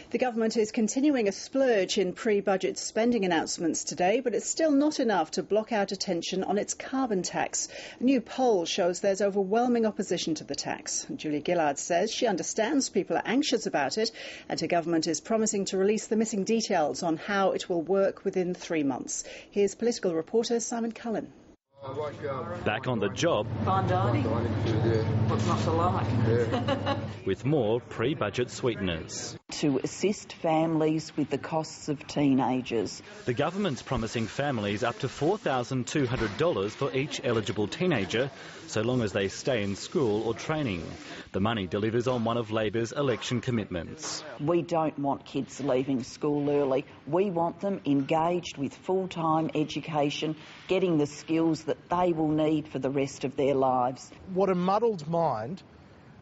The government is continuing a splurge in pre-budget spending announcements today, but it's still not enough to block out attention on its carbon tax. A new poll shows there's overwhelming opposition to the tax. Julia Gillard says she understands people are anxious about it, and her government is promising to release the missing details on how it will work within 3 months. Here's political reporter Simon Cullen. Back on the job. Fine dining. What's not to like? With more pre-budget sweeteners. To assist families with the costs of teenagers. The government's promising families up to $4,200 for each eligible teenager, so long as they stay in school or training. The money delivers on one of Labor's election commitments. We don't want kids leaving school early. We want them engaged with full-time education, getting the skills that they will need for the rest of their lives. What a muddled mind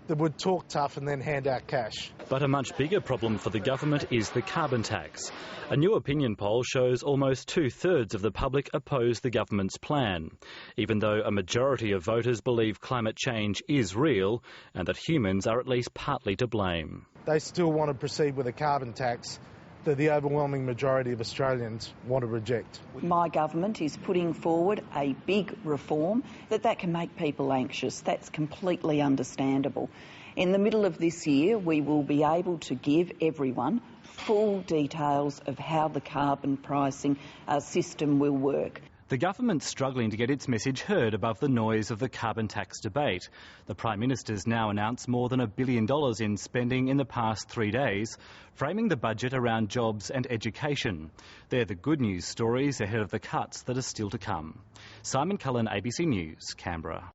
that would talk tough and then hand out cash. But a much bigger problem for the government is the carbon tax. A new opinion poll shows almost 2/3 of the public oppose the government's plan, even though a majority of voters believe climate change is real and that humans are at least partly to blame. They still want to proceed with a carbon tax that the overwhelming majority of Australians want to reject. My government is putting forward a big reform that can make people anxious. That's completely understandable. In the middle of this year, we will be able to give everyone full details of how the carbon pricing system will work. The government's struggling to get its message heard above the noise of the carbon tax debate. The Prime Minister's now announced more than $1 billion in spending in the past 3 days, framing the budget around jobs and education. They're the good news stories ahead of the cuts that are still to come. Simon Cullen, ABC News, Canberra.